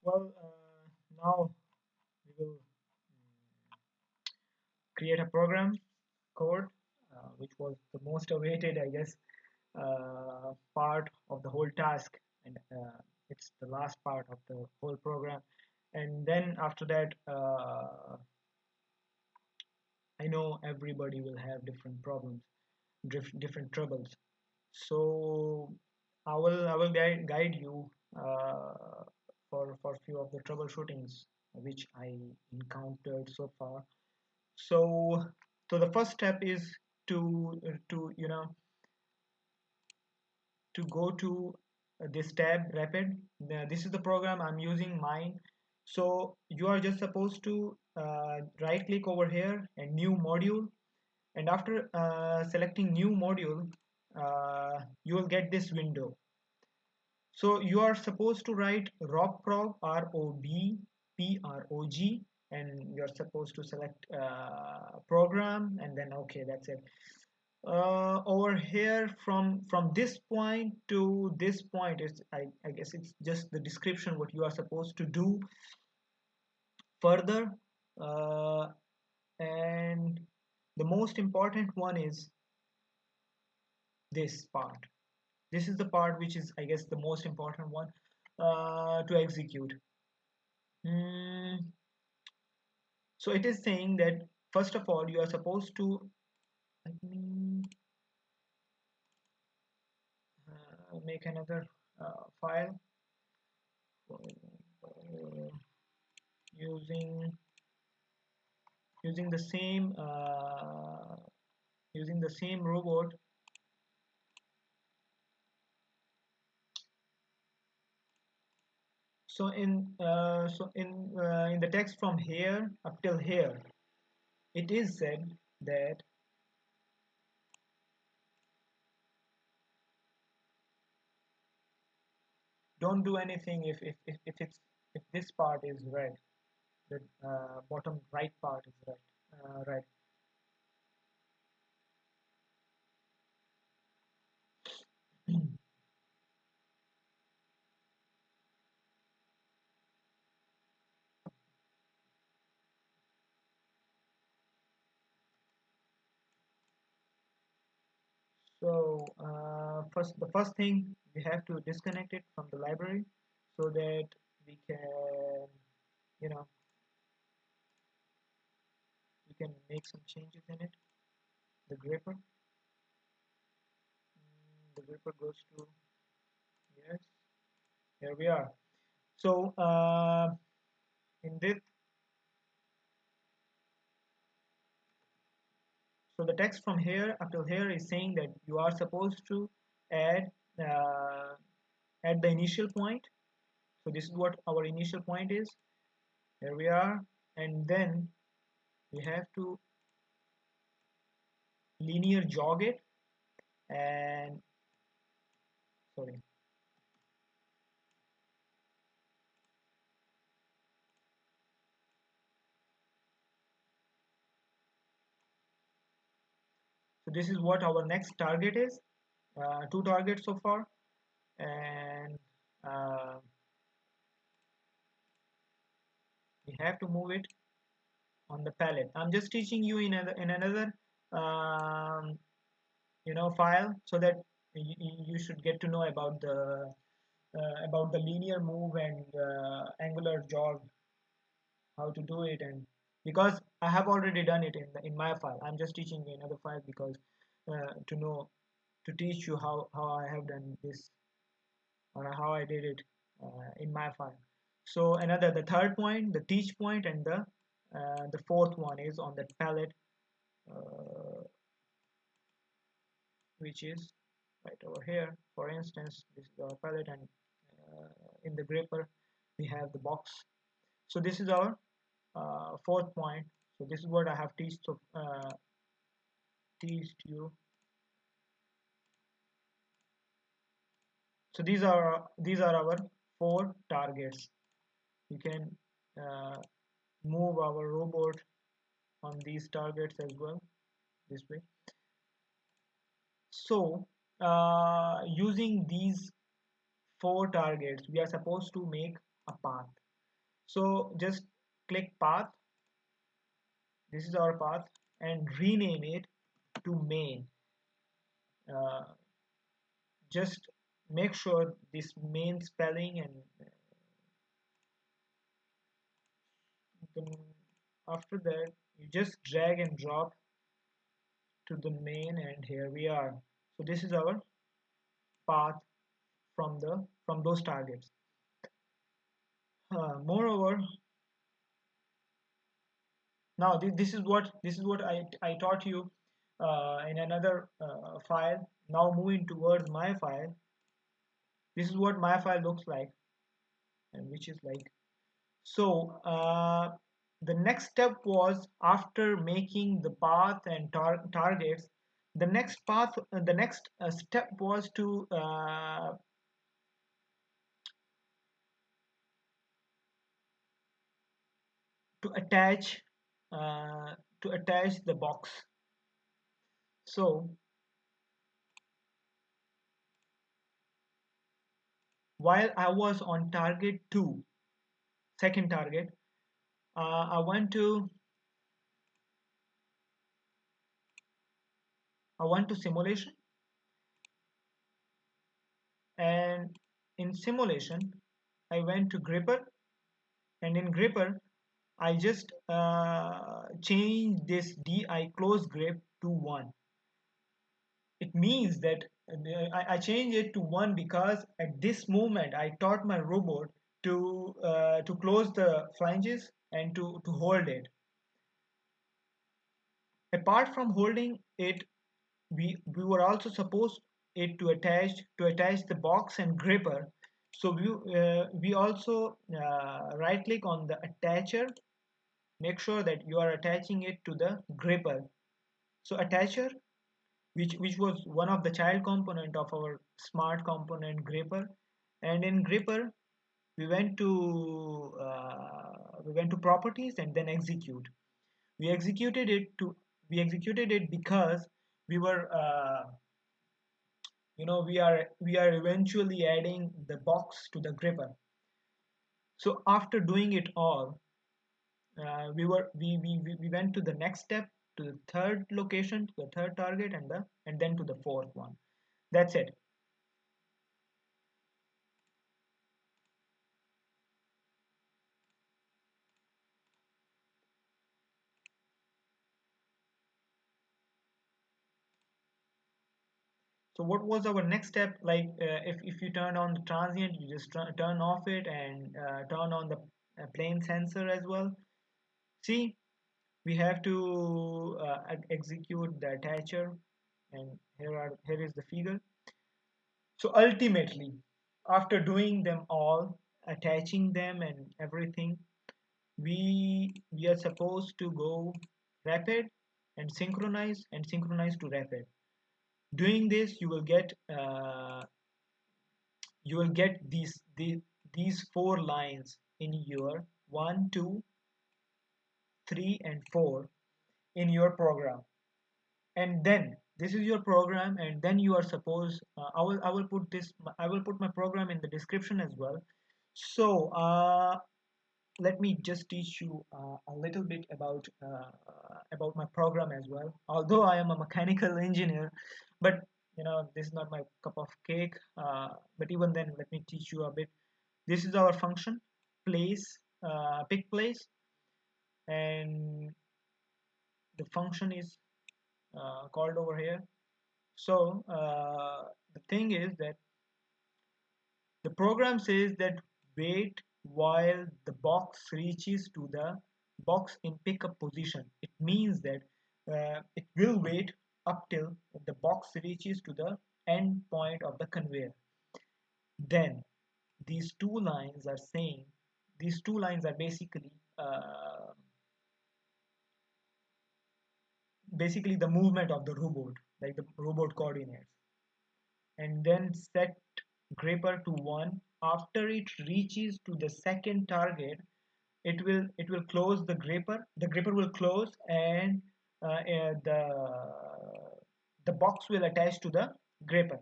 Now we will create a program code, which was the most awaited, I guess, part of the whole task, and it's the last part of the whole program. And then after that, I know everybody will have different problems, different troubles. So I will guide you for few of the troubleshootings which I encountered so far. So the first step is to to go to this tab rapid. This is the program I'm using, mine. So you are just supposed to right click over here and new module, and after selecting new module, you will get this window. So you are supposed to write robprog, ROBPROG, and you're supposed to select program, and then okay, that's it. Over here, from this point to this point is, I guess it's just the description what you are supposed to do further. And the most important one is this part. This is the part which is, I guess, the most important one to execute. Mm, so it is saying that first of all you are supposed to, let me make another file uh, using using the same robot. So in the text from here up till here, it is said that don't do anything if it's if this part is red, the bottom right part is red. So the first thing, we have to disconnect it from the library so that we can, you know, we can make some changes in it. The gripper, the gripper goes to, yes, here we are. So in this, so the text from here up till here is saying that you are supposed to add uh, at the initial point. So this is what our initial point is. Here we are, and then we have to linear jog it, and sorry, so this is what our next target is. Two targets so far, and uh, we have to move it on the palette. I'm just teaching you in another um, file, so that you should get to know about the linear move and angular jog, how to do it. And because I have already done it in my file, I'm just teaching you another file, because to know, to teach you how I have done this, or how I did it in my file. So the third point, the teach point, and the fourth one is on that palette, uh, which is right over here. For instance, this is our palette, and in the gripper we have the box. So this is our fourth point. So this is what I have teached you. So these are our four targets. You can uh, move our robot on these targets as well, this way. So using these four targets, we are supposed to make a path. So just click path. This is our path, and rename it to main. uh, just make sure this main spelling, and then after that you just drag and drop to the main, and here we are. So this is our path from those targets. Moreover, now this is what I taught you in another file. Now moving towards my file, this is what my file looks like, and which is like so. The next step was, after making the path and targets, the next step was to attach uh, to attach the box. So while I was on target 2, second target, I went to simulation, and in simulation I went to gripper, and in gripper I just changed this DI close grip to 1. It means that I changed it to 1 because at this moment I taught my robot to close the flanges and to hold it. Apart from holding it, we were also supposed it to attach the box and gripper. So we also right click on the attacher. Make sure that you are attaching it to the gripper. So attacher, which was one of the child component of our smart component gripper, and in gripper we went to properties and then execute. We executed it to we executed it because we were we are eventually adding the box to the gripper. So after doing it all, we went to the next step, to the third location, to the third target, and then to the fourth one. That's it. So what was our next step? Like if you turn on the transient, you just turn off it, and turn on the plane sensor as well. See, we have to execute the attacher, and here is the figure. So ultimately, after doing them all, attaching them and everything, we are supposed to go rapid and synchronize to rapid. Doing this, you will get these 4 lines in your 1, 2, 3, and 4 in your program. And then this is your program, and then you are supposed I will put my program in the description as well. So let me just teach you a little bit about my program as well. Although I am a mechanical engineer, but this is not my cup of cake. But even then, let me teach you a bit. This is our function, place, pick place, and the function is called over here. So the thing is that the program says that wait while the box reaches to the box in pickup position. It means that it will wait up till the box reaches to the end point of the conveyor. Then these two lines are saying, these two lines are basically the movement of the robot, like the robot coordinates. And then set gripper to 1. After it reaches to the second target, it will close the gripper will close, and the box will attach to the gripper.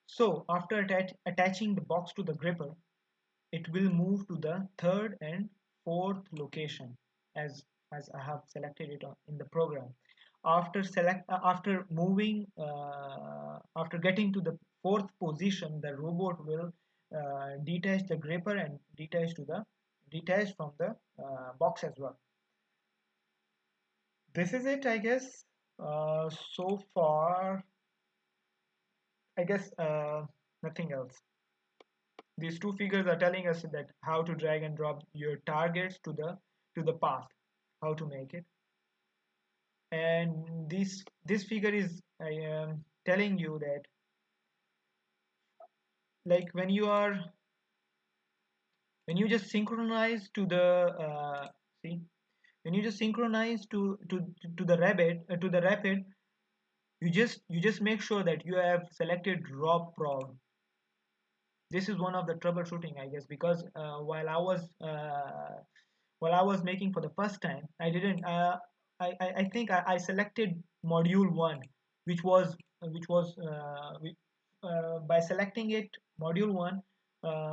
So after attaching the box to the gripper, it will move to the third and fourth location as I have selected it in the program. After moving after getting to the fourth position, the robot will detach the gripper and detach from the box as well. This is it, I guess. So far, I guess nothing else. These two figures are telling us that how to drag and drop your targets to the path, how to make it. And this figure is I am telling you that, like, when you just synchronize to the see when you just synchronize to the rapid, you just make sure that you have selected drop prog. This is one of the troubleshooting, I guess, because while I was making for the first time, I didn't I think I selected module 1, which by selecting it module 1,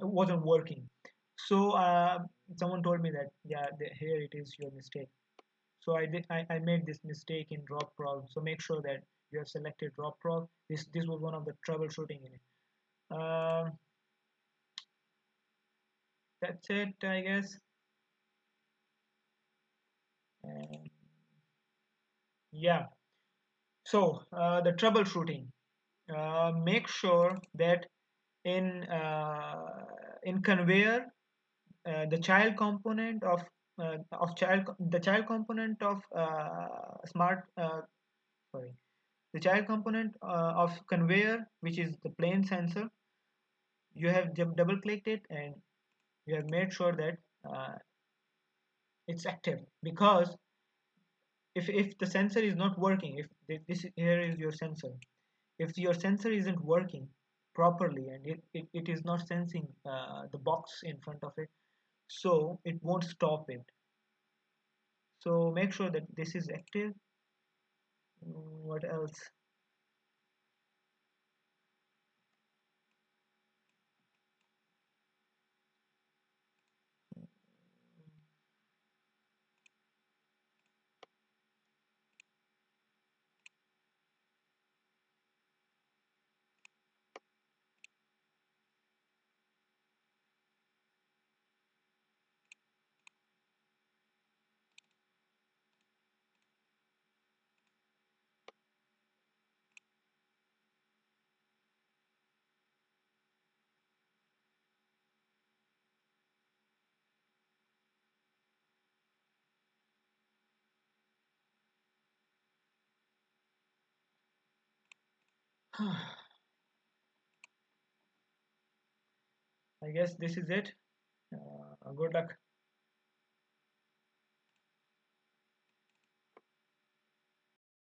it wasn't working. So someone told me that, yeah, here it is your mistake. So I made this mistake in drop prog. So make sure that you have selected drop prog. This was one of the troubleshooting in it. That's it, I guess. And yeah, so the troubleshooting. Make sure that in conveyor, the child component of child the child component of smart sorry the child component of conveyor, which is the plane sensor, you have double clicked it and you have made sure that it's active. Because if the sensor is not working, if this here is your sensor, if your sensor isn't working properly and it is not sensing the box in front of it, so it won't stop it. So make sure that this is active. What else? I guess this is it. Good luck.